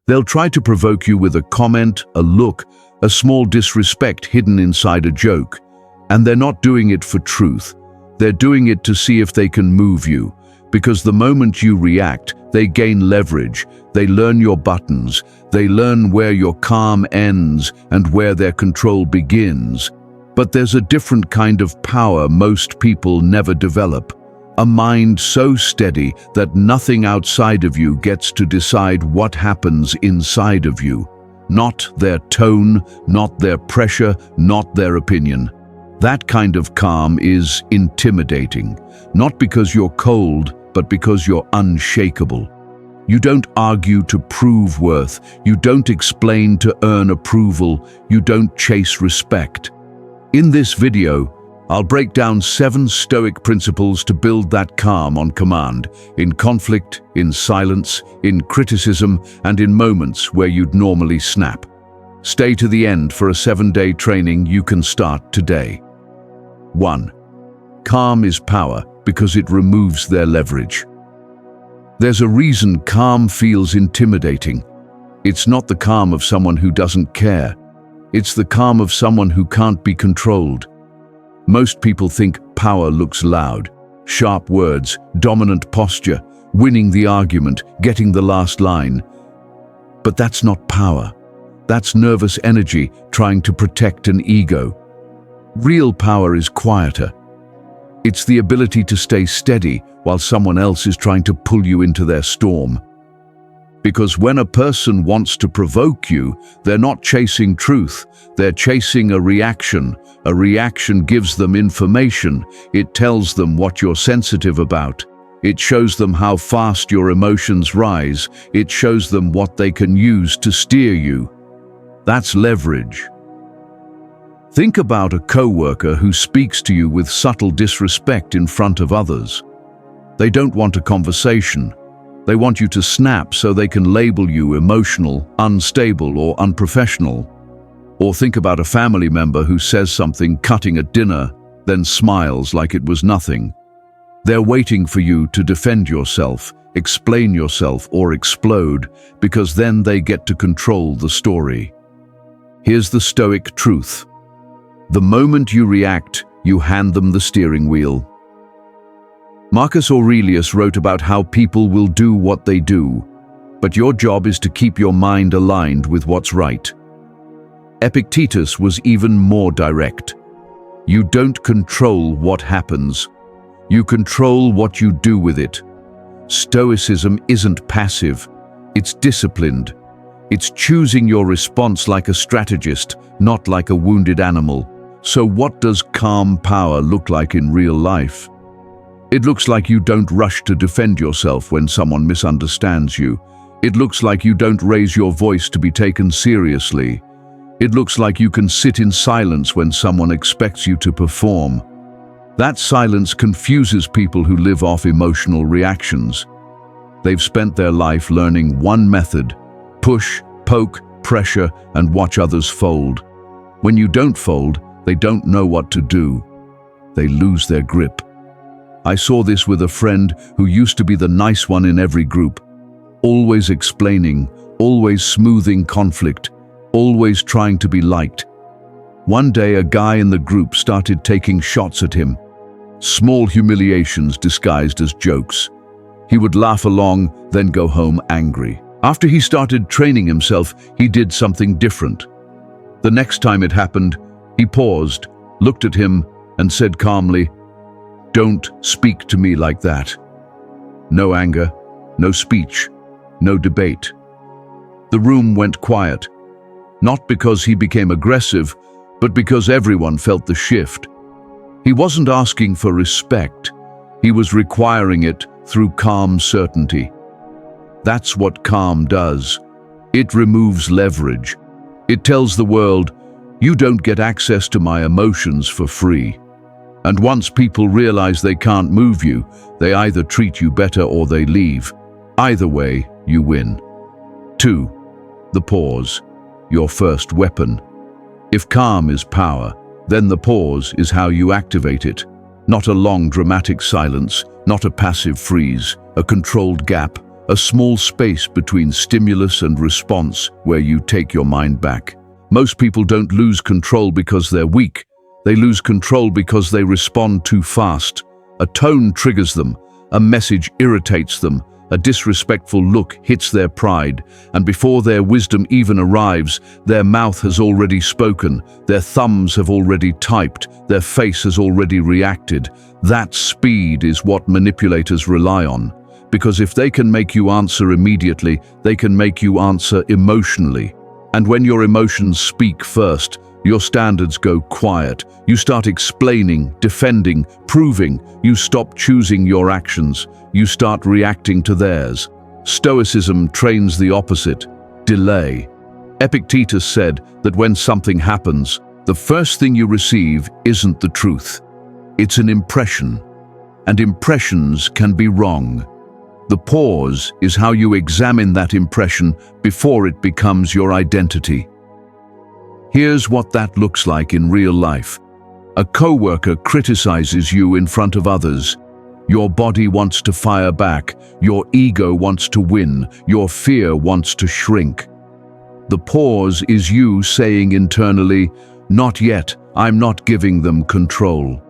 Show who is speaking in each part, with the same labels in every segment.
Speaker 1: They'll try to provoke you with a comment, a look, a small disrespect hidden inside a joke. And they're not doing it for truth. They're doing it to see if they can move you. Because the moment you react, they gain leverage. They learn your buttons. They learn where your calm ends and where their control begins. But there's a different kind of power most people never develop. A mind so steady that nothing outside of you gets to decide what happens inside of you. Not their tone, not their pressure, not their opinion. That kind of calm is intimidating, not because you're cold, but because you're unshakable. You don't argue to prove worth. You don't explain to earn approval. You don't chase respect. In this video, I'll break down 7 Stoic principles to build that calm on command, in conflict, in silence, in criticism, and in moments where you'd normally snap. Stay to the end for a 7-day training you can start today. 1. Calm is power because it removes their leverage. There's a reason calm feels intimidating. It's not the calm of someone who doesn't care. It's the calm of someone who can't be controlled. Most people think power looks loud. Sharp words, dominant posture, winning the argument, getting the last line. But that's not power. That's nervous energy trying to protect an ego. Real power is quieter. It's the ability to stay steady while someone else is trying to pull you into their storm. Because when a person wants to provoke you, they're not chasing truth, they're chasing a reaction. A reaction gives them information. It tells them what you're sensitive about. It shows them how fast your emotions rise. It shows them what they can use to steer you. That's leverage. Think about a coworker who speaks to you with subtle disrespect in front of others. They don't want a conversation. They want you to snap so they can label you emotional, unstable, or unprofessional. Or think about a family member who says something cutting at dinner, then smiles like it was nothing. They're waiting for you to defend yourself, explain yourself, or explode, because then they get to control the story. Here's the Stoic truth. The moment you react, you hand them the steering wheel. Marcus Aurelius wrote about how people will do what they do, but your job is to keep your mind aligned with what's right. Epictetus was even more direct. You don't control what happens. You control what you do with it. Stoicism isn't passive. It's disciplined. It's choosing your response like a strategist, not like a wounded animal. So what does calm power look like in real life? It looks like you don't rush to defend yourself when someone misunderstands you. It looks like you don't raise your voice to be taken seriously. It looks like you can sit in silence when someone expects you to perform. That silence confuses people who live off emotional reactions. They've spent their life learning one method: push, poke, pressure, and watch others fold. When you don't fold, they don't know what to do. They lose their grip. I saw this with a friend who used to be the nice one in every group, always explaining, always smoothing conflict, always trying to be liked. One day, a guy in the group started taking shots at him, small humiliations disguised as jokes. He would laugh along, then go home angry. After he started training himself, he did something different. The next time it happened, he paused, looked at him, and said calmly, "Don't speak to me like that." No anger, no speech, no debate. The room went quiet, not because he became aggressive, but because everyone felt the shift. He wasn't asking for respect, he was requiring it through calm certainty. That's what calm does. It removes leverage. It tells the world, you don't get access to my emotions for free. And once people realize they can't move you, they either treat you better or they leave. Either way, you win. 2. The pause, your first weapon. If calm is power, then the pause is how you activate it. Not a long dramatic silence, not a passive freeze, a controlled gap, a small space between stimulus and response where you take your mind back. Most people don't lose control because they're weak. They lose control because they respond too fast. A tone triggers them, a message irritates them, a disrespectful look hits their pride, and before their wisdom even arrives, their mouth has already spoken, their thumbs have already typed, their face has already reacted. That speed is what manipulators rely on, because if they can make you answer immediately, they can make you answer emotionally. And when your emotions speak first, your standards go quiet. You start explaining, defending, proving. You stop choosing your actions. You start reacting to theirs. Stoicism trains the opposite: delay. Epictetus said that when something happens, the first thing you receive isn't the truth. It's an impression. And impressions can be wrong. The pause is how you examine that impression before it becomes your identity. Here's what that looks like in real life. A coworker criticizes you in front of others. Your body wants to fire back. Your ego wants to win. Your fear wants to shrink. The pause is you saying internally, "Not yet, I'm not giving them control."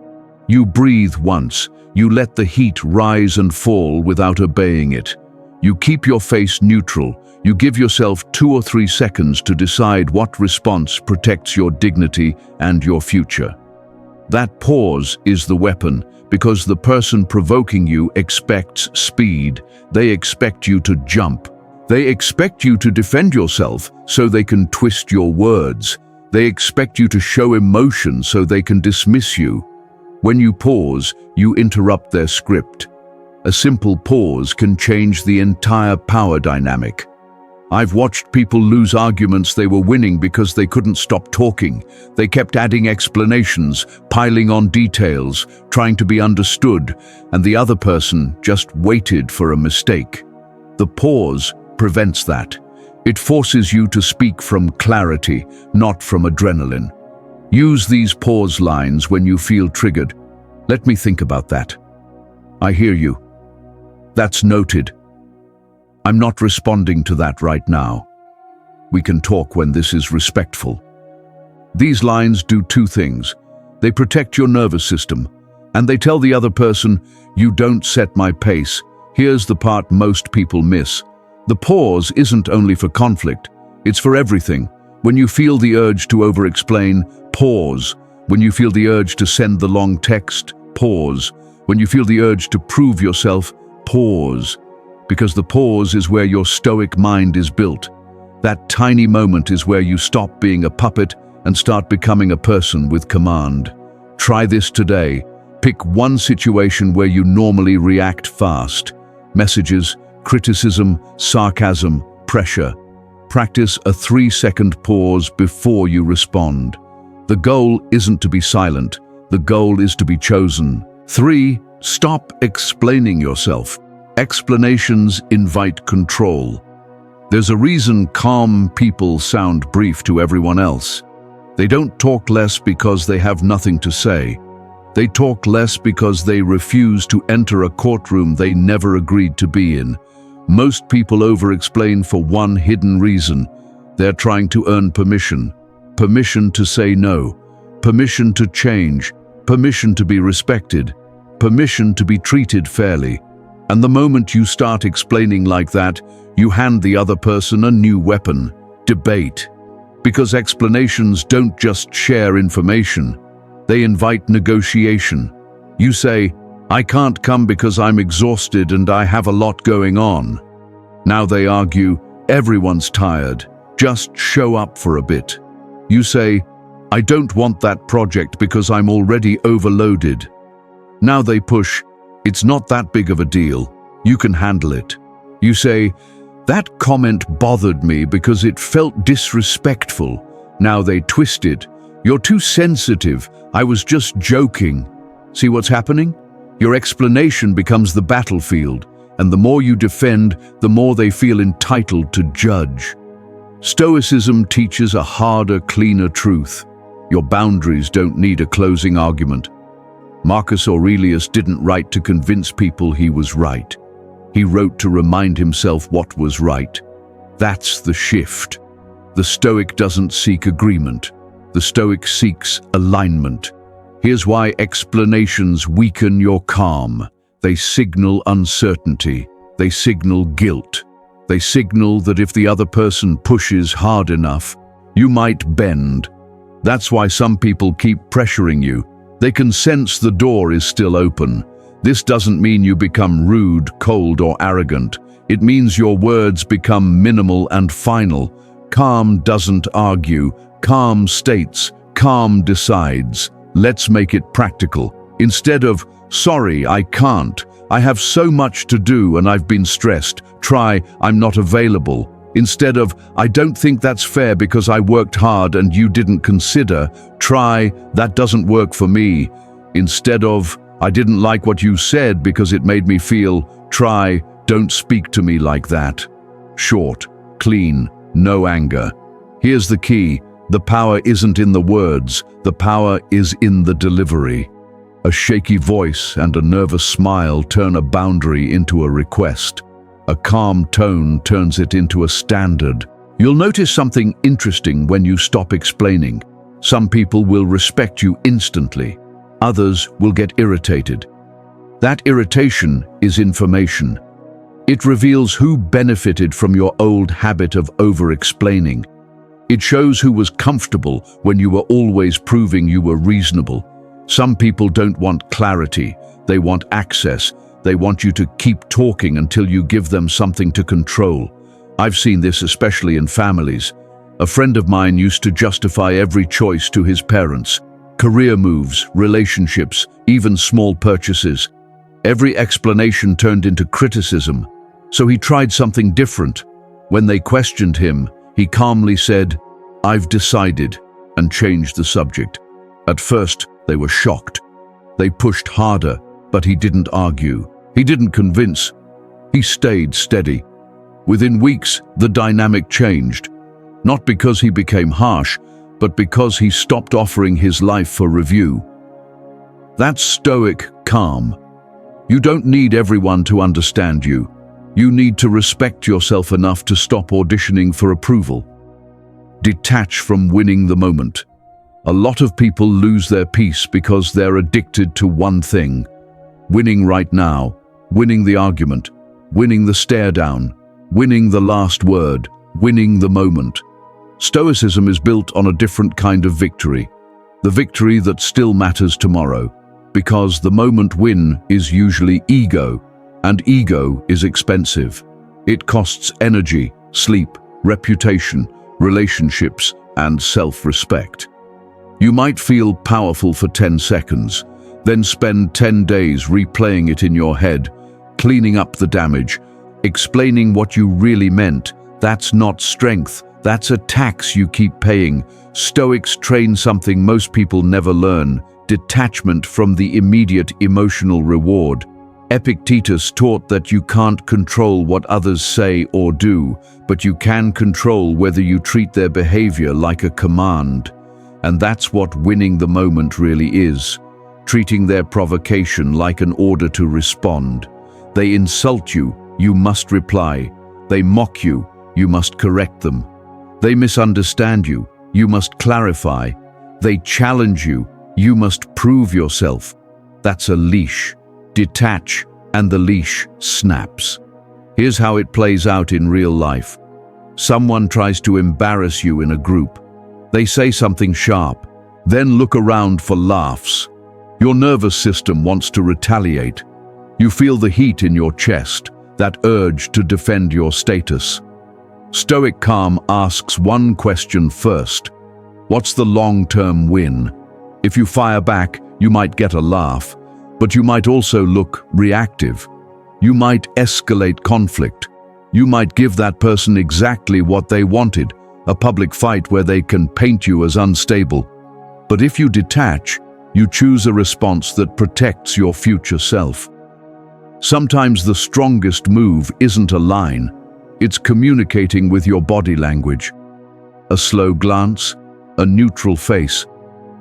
Speaker 1: You breathe once. You let the heat rise and fall without obeying it. You keep your face neutral. You give yourself 2 or 3 seconds to decide what response protects your dignity and your future. That pause is the weapon, because the person provoking you expects speed. They expect you to jump. They expect you to defend yourself so they can twist your words. They expect you to show emotion so they can dismiss you. When you pause, you interrupt their script. A simple pause can change the entire power dynamic. I've watched people lose arguments they were winning because they couldn't stop talking. They kept adding explanations, piling on details, trying to be understood, and the other person just waited for a mistake. The pause prevents that. It forces you to speak from clarity, not from adrenaline. Use these pause lines when you feel triggered. "Let me think about that." "I hear you." "That's noted." "I'm not responding to that right now." "We can talk when this is respectful." These lines do 2 things. They protect your nervous system, and they tell the other person, "You don't set my pace." Here's the part most people miss. The pause isn't only for conflict, it's for everything. When you feel the urge to over-explain, pause. When you feel the urge to send the long text, pause. When you feel the urge to prove yourself, pause. Because the pause is where your stoic mind is built. That tiny moment is where you stop being a puppet and start becoming a person with command. Try this today. Pick one situation where you normally react fast. Messages, criticism, sarcasm, pressure. Practice a 3-second pause before you respond. The goal isn't to be silent. The goal is to be chosen. 3. Stop explaining yourself. Explanations invite control. There's a reason calm people sound brief to everyone else. They don't talk less because they have nothing to say. They talk less because they refuse to enter a courtroom they never agreed to be in. Most people over-explain for one hidden reason. They're trying to earn permission. Permission to say no. Permission to change. Permission to be respected. Permission to be treated fairly. And the moment you start explaining like that, you hand the other person a new weapon: debate. Because explanations don't just share information, they invite negotiation. You say, "I can't come because I'm exhausted and I have a lot going on." Now they argue, "Everyone's tired. Just show up for a bit." You say, "I don't want that project because I'm already overloaded." Now they push, "It's not that big of a deal. You can handle it." You say, "That comment bothered me because it felt disrespectful." Now they twist it. "You're too sensitive. I was just joking." See what's happening? Your explanation becomes the battlefield, and the more you defend, the more they feel entitled to judge. Stoicism teaches a harder, cleaner truth. Your boundaries don't need a closing argument. Marcus Aurelius didn't write to convince people he was right. He wrote to remind himself what was right. That's the shift. The Stoic doesn't seek agreement. The Stoic seeks alignment. Here's why explanations weaken your calm. They signal uncertainty. They signal guilt. They signal that if the other person pushes hard enough, you might bend. That's why some people keep pressuring you. They can sense the door is still open. This doesn't mean you become rude, cold, or arrogant. It means your words become minimal and final. Calm doesn't argue. Calm states. Calm decides. Let's make it practical. Instead of, "Sorry, I can't. I have so much to do and I've been stressed," try, "I'm not available." Instead of, "I don't think that's fair because I worked hard and you didn't consider," try, "That doesn't work for me." Instead of, "I didn't like what you said because it made me feel," try, "Don't speak to me like that." Short, clean, no anger. Here's the key. The power isn't in the words. The power is in the delivery. A shaky voice and a nervous smile turn a boundary into a request. A calm tone turns it into a standard. You'll notice something interesting when you stop explaining. Some people will respect you instantly. Others will get irritated. That irritation is information. It reveals who benefited from your old habit of over-explaining. It shows who was comfortable when you were always proving you were reasonable. Some people don't want clarity. They want access. They want you to keep talking until you give them something to control. I've seen this especially in families. A friend of mine used to justify every choice to his parents. Career moves, relationships, even small purchases. Every explanation turned into criticism. So he tried something different. When they questioned him, he calmly said, "I've decided," and changed the subject. At first, they were shocked. They pushed harder, but he didn't argue. He didn't convince. He stayed steady. Within weeks, the dynamic changed. Not because he became harsh, but because he stopped offering his life for review. That's Stoic calm. You don't need everyone to understand you. You need to respect yourself enough to stop auditioning for approval. Detach from winning the moment. A lot of people lose their peace because they're addicted to one thing. Winning right now, winning the argument, winning the stare down, winning the last word, winning the moment. Stoicism is built on a different kind of victory. The victory that still matters tomorrow. Because the moment win is usually ego, and ego is expensive. It costs energy, sleep, reputation, relationships, and self-respect. You might feel powerful for 10 seconds, then spend 10 days replaying it in your head, cleaning up the damage, explaining what you really meant. That's not strength, that's a tax you keep paying. Stoics train something most people never learn: detachment from the immediate emotional reward. Epictetus taught that you can't control what others say or do, but you can control whether you treat their behavior like a command. And that's what winning the moment really is, treating their provocation like an order to respond. They insult you, you must reply. They mock you, you must correct them. They misunderstand you, you must clarify. They challenge you, you must prove yourself. That's a leash. Detach, and the leash snaps. Here's how it plays out in real life. Someone tries to embarrass you in a group. They say something sharp, then look around for laughs. Your nervous system wants to retaliate. You feel the heat in your chest, that urge to defend your status. Stoic calm asks one question first. What's the long-term win? If you fire back, you might get a laugh, but you might also look reactive. You might escalate conflict. You might give that person exactly what they wanted, a public fight where they can paint you as unstable. But if you detach, you choose a response that protects your future self. Sometimes the strongest move isn't a line, it's communicating with your body language. A slow glance, a neutral face,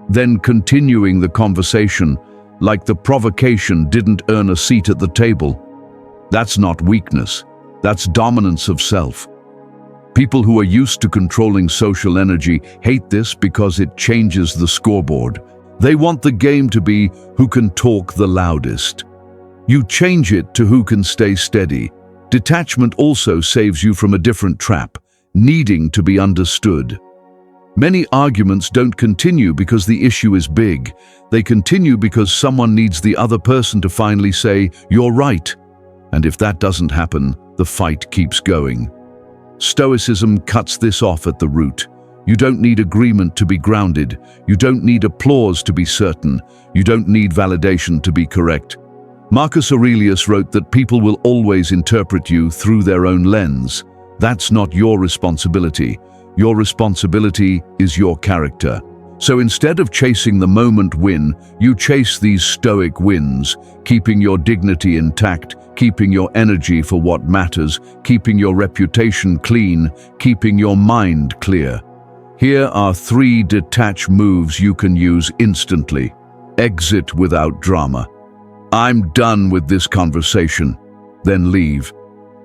Speaker 1: then continuing the conversation like the provocation didn't earn a seat at the table. That's not weakness. That's dominance of self. People who are used to controlling social energy hate this because it changes the scoreboard. They want the game to be who can talk the loudest. You change it to who can stay steady. Detachment also saves you from a different trap, needing to be understood. Many arguments don't continue because the issue is big. They continue because someone needs the other person to finally say, "You're right." And if that doesn't happen, the fight keeps going. Stoicism cuts this off at the root. You don't need agreement to be grounded. You don't need applause to be certain. You don't need validation to be correct. Marcus Aurelius wrote that people will always interpret you through their own lens. That's not your responsibility. Your responsibility is your character. So instead of chasing the moment win, you chase these stoic wins, keeping your dignity intact, keeping your energy for what matters, keeping your reputation clean, keeping your mind clear. Here are 3 detached moves you can use instantly. Exit without drama. I'm done with this conversation. Then leave.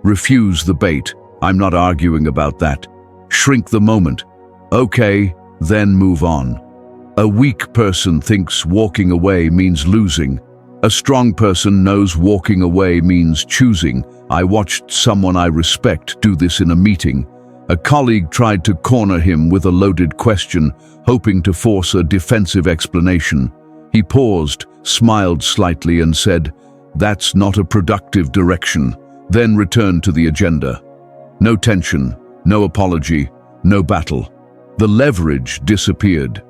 Speaker 1: Refuse the bait. I'm not arguing about that. Shrink the moment. Okay, then move on. A weak person thinks walking away means losing. A strong person knows walking away means choosing. I watched someone I respect do this in a meeting. A colleague tried to corner him with a loaded question, hoping to force a defensive explanation. He paused, smiled slightly and said, "That's not a productive direction," then returned to the agenda. No tension, no apology, no battle. The leverage disappeared.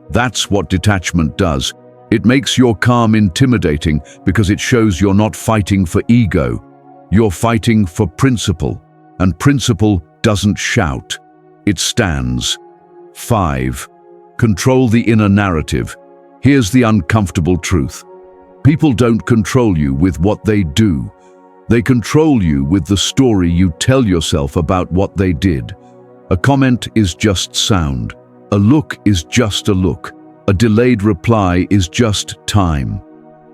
Speaker 1: That's what detachment does. It makes your calm intimidating because it shows you're not fighting for ego. You're fighting for principle, and principle doesn't shout. It stands. 5. Control the inner narrative. Here's the uncomfortable truth. People don't control you with what they do. They control you with the story you tell yourself about what they did. A comment is just sound. A look is just a look. A delayed reply is just time.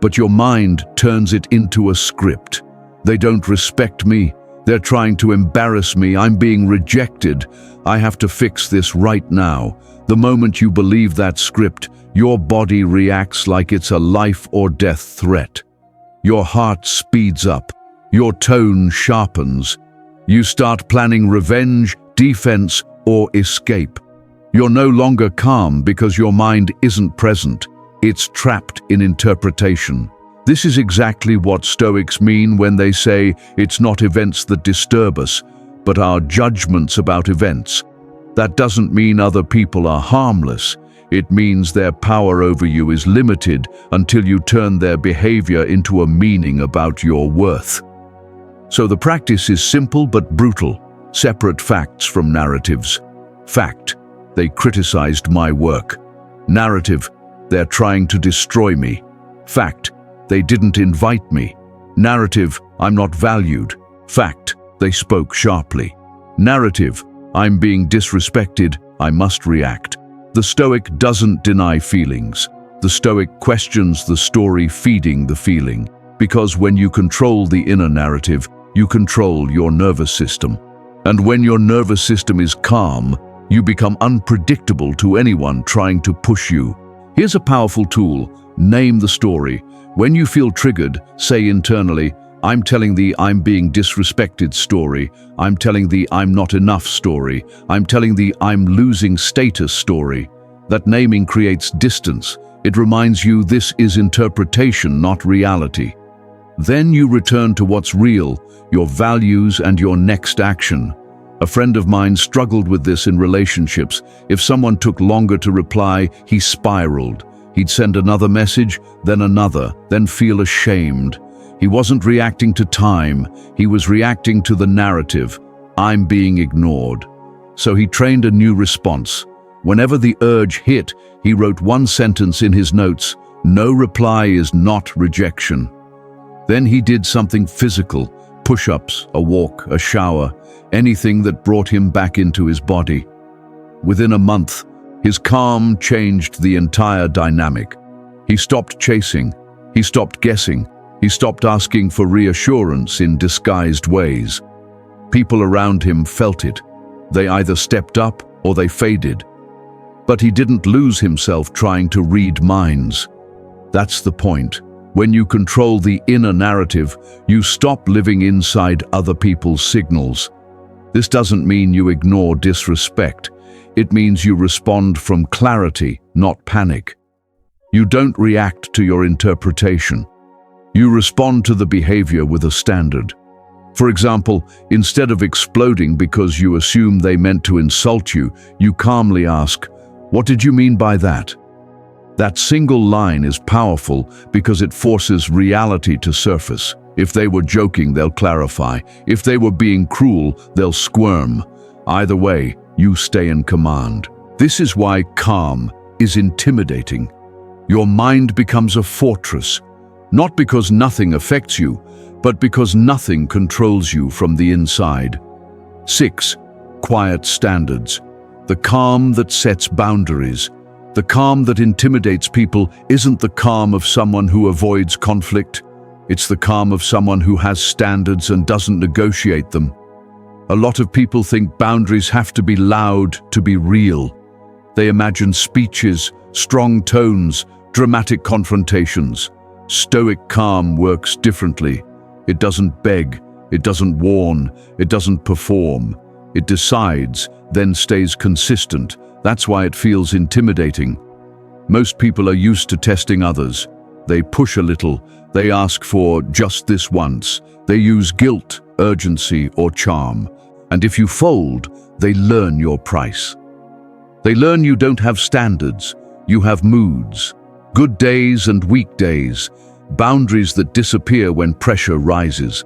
Speaker 1: But your mind turns it into a script. They don't respect me. They're trying to embarrass me. I'm being rejected. I have to fix this right now. The moment you believe that script, your body reacts like it's a life or death threat. Your heart speeds up. Your tone sharpens. You start planning revenge, defense, or escape. You're no longer calm because your mind isn't present. It's trapped in interpretation. This is exactly what Stoics mean when they say it's not events that disturb us, but our judgments about events. That doesn't mean other people are harmless. It means their power over you is limited until you turn their behavior into a meaning about your worth. So the practice is simple but brutal. Separate facts from narratives. Fact: they criticized my work. Narrative: they're trying to destroy me. Fact: they didn't invite me. Narrative: I'm not valued. Fact: they spoke sharply. Narrative: I'm being disrespected, I must react. The Stoic doesn't deny feelings. The Stoic questions the story feeding the feeling. Because when you control the inner narrative, you control your nervous system. And when your nervous system is calm, you become unpredictable to anyone trying to push you. Here's a powerful tool: name the story. When you feel triggered, say internally, I'm telling the I'm being disrespected story. I'm telling the I'm not enough story. I'm telling the I'm losing status story. That naming creates distance. It reminds you this is interpretation, not reality. Then you return to what's real, your values and your next action. A friend of mine struggled with this in relationships. If someone took longer to reply, he spiraled. He'd send another message, then another, then feel ashamed. He wasn't reacting to time, he was reacting to the narrative. I'm being ignored. So he trained a new response. Whenever the urge hit, he wrote one sentence in his notes: no reply is not rejection. Then he did something physical: push-ups, a walk, a shower, anything that brought him back into his body. Within a month, his calm changed the entire dynamic. He stopped chasing. He stopped guessing. He stopped asking for reassurance in disguised ways. People around him felt it. They either stepped up or they faded. But he didn't lose himself trying to read minds. That's the point. When you control the inner narrative, you stop living inside other people's signals. This doesn't mean you ignore disrespect. It means you respond from clarity, not panic. You don't react to your interpretation. You respond to the behavior with a standard. For example, instead of exploding because you assume they meant to insult you, you calmly ask, "What did you mean by that?" That single line is powerful because it forces reality to surface. If they were joking, they'll clarify. If they were being cruel, they'll squirm. Either way, you stay in command. This is why calm is intimidating. Your mind becomes a fortress, not because nothing affects you, but because nothing controls you from the inside. 6. Quiet standards. The calm that sets boundaries. The calm that intimidates people isn't the calm of someone who avoids conflict. It's the calm of someone who has standards and doesn't negotiate them. A lot of people think boundaries have to be loud to be real. They imagine speeches, strong tones, dramatic confrontations. Stoic calm works differently. It doesn't beg, it doesn't warn, it doesn't perform. It decides, then stays consistent. That's why it feels intimidating. Most people are used to testing others. They push a little, they ask for just this once. They use guilt, urgency, or charm. And if you fold, they learn your price. They learn you don't have standards, you have moods. Good days and weak days, boundaries that disappear when pressure rises.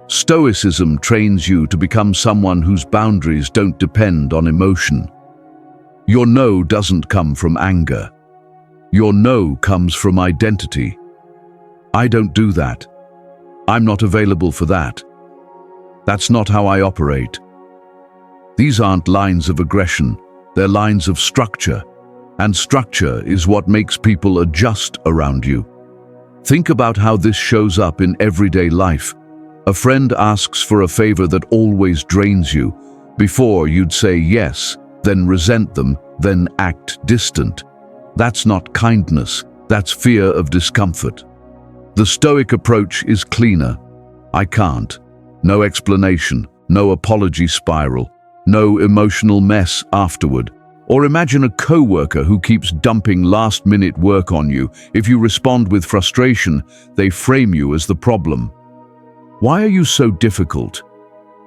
Speaker 1: Stoicism trains you to become someone whose boundaries don't depend on emotion. Your no doesn't come from anger. Your no comes from identity. I don't do that. I'm not available for that. That's not how I operate. These aren't lines of aggression, they're lines of structure. And structure is what makes people adjust around you. Think about how this shows up in everyday life. A friend asks for a favor that always drains you. Before you'd say yes, then resent them, then act distant. That's not kindness, that's fear of discomfort. The Stoic approach is cleaner. I can't. No explanation, no apology spiral, no emotional mess afterward. Or imagine a coworker who keeps dumping last-minute work on you. If you respond with frustration, they frame you as the problem. Why are you so difficult?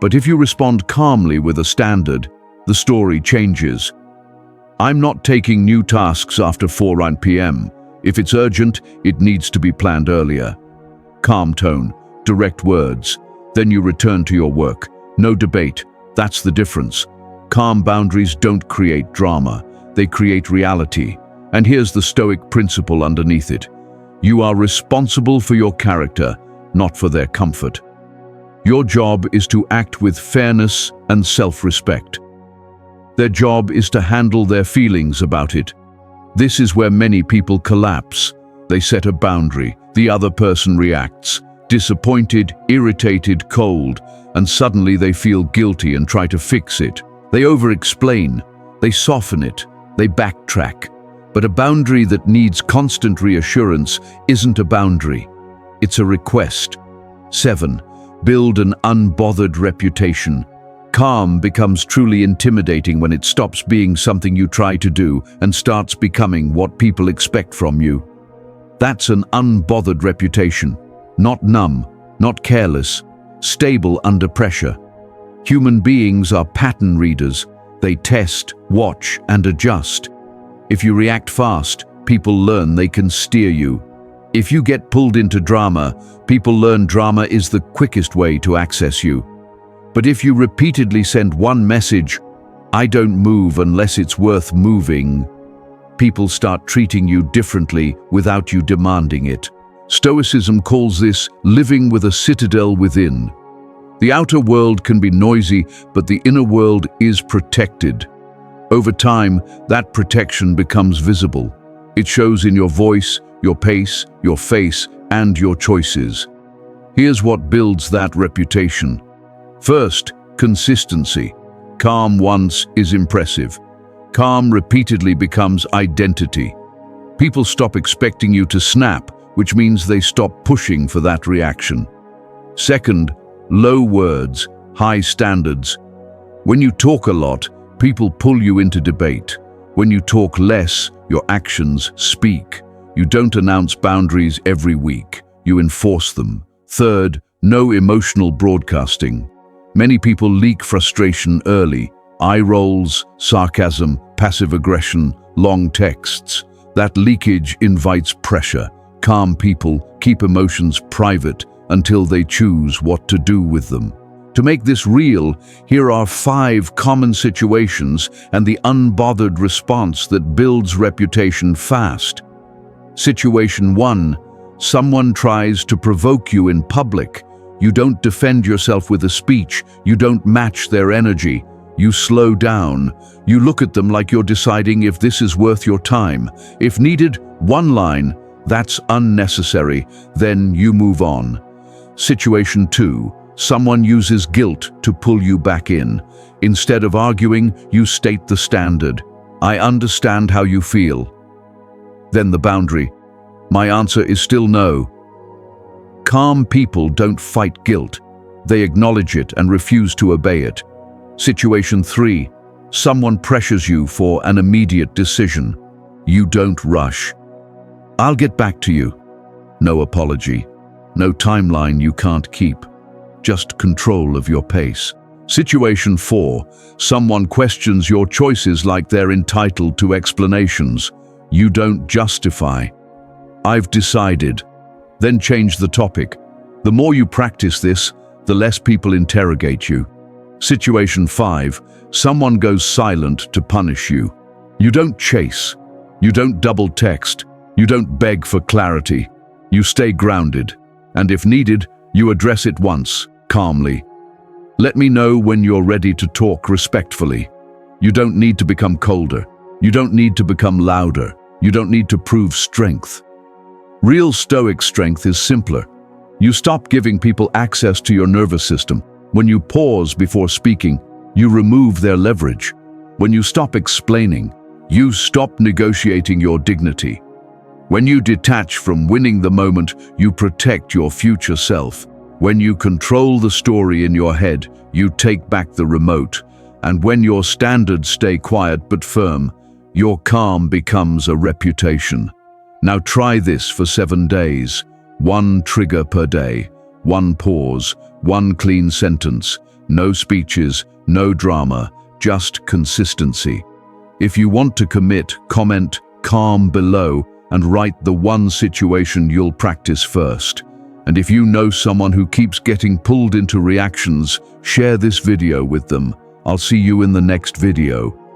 Speaker 1: But if you respond calmly with a standard, the story changes. I'm not taking new tasks after 4 p.m. If it's urgent, it needs to be planned earlier. Calm tone, direct words. Then you return to your work. No debate. That's the difference. Calm boundaries don't create drama. They create reality. And here's the Stoic principle underneath it. You are responsible for your character, not for their comfort. Your job is to act with fairness and self-respect. Their job is to handle their feelings about it. This is where many people collapse. They set a boundary. The other person reacts. Disappointed, irritated, cold, and suddenly they feel guilty and try to fix it. They over-explain, they soften it, they backtrack. But a boundary that needs constant reassurance isn't a boundary. It's a request. 7. Build an unbothered reputation. Calm becomes truly intimidating when it stops being something you try to do and starts becoming what people expect from you. That's an unbothered reputation. Not numb, not careless, stable under pressure. Human beings are pattern readers. They test, watch, and adjust. If you react fast, people learn they can steer you. If you get pulled into drama, people learn drama is the quickest way to access you. But if you repeatedly send one message, I don't move unless it's worth moving, people start treating you differently without you demanding it. Stoicism calls this living with a citadel within. The outer world can be noisy, but the inner world is protected. Over time, that protection becomes visible. It shows in your voice, your pace, your face, and your choices. Here's what builds that reputation. First, consistency. Calm once is impressive. Calm repeatedly becomes identity. People stop expecting you to snap, which means they stop pushing for that reaction. Second, low words, high standards. When you talk a lot, people pull you into debate. When you talk less, your actions speak. You don't announce boundaries every week. You enforce them. Third, no emotional broadcasting. Many people leak frustration early. Eye rolls, sarcasm, passive aggression, long texts. That leakage invites pressure. Calm people keep emotions private until they choose what to do with them. To make this real, here are 5 common situations and the unbothered response that builds reputation fast. Situation 1. Someone tries to provoke you in public. You don't defend yourself with a speech. You don't match their energy. You slow down. You look at them like you're deciding if this is worth your time. If needed, one line, "That's unnecessary," then you move on. Situation 2. Someone uses guilt to pull you back in. Instead of arguing, you state the standard. "I understand how you feel." Then the boundary. "My answer is still no." Calm people don't fight guilt. They acknowledge it and refuse to obey it. Situation 3. Someone pressures you for an immediate decision. You don't rush. "I'll get back to you." No apology. No timeline you can't keep. Just control of your pace. Situation 4. Someone questions your choices like they're entitled to explanations. You don't justify. "I've decided." Then change the topic. The more you practice this, the less people interrogate you. Situation 5. Someone goes silent to punish you. You don't chase. You don't double text. You don't beg for clarity. You stay grounded. And if needed, you address it once, calmly. Let me know when you're ready to talk respectfully. You don't need to become colder. You don't need to become louder. You don't need to prove strength. Real Stoic strength is simpler. You stop giving people access to your nervous system. When you pause before speaking, you remove their leverage. When you stop explaining, you stop negotiating your dignity. When you detach from winning the moment, you protect your future self. When you control the story in your head, you take back the remote. And when your standards stay quiet but firm, your calm becomes a reputation. Now try this for 7 days. 1 trigger per day. 1 pause. 1 clean sentence. No speeches, no drama, just consistency. If you want to commit, comment "calm" below and write the 1 situation you'll practice first. And if you know someone who keeps getting pulled into reactions, share this video with them. I'll see you in the next video.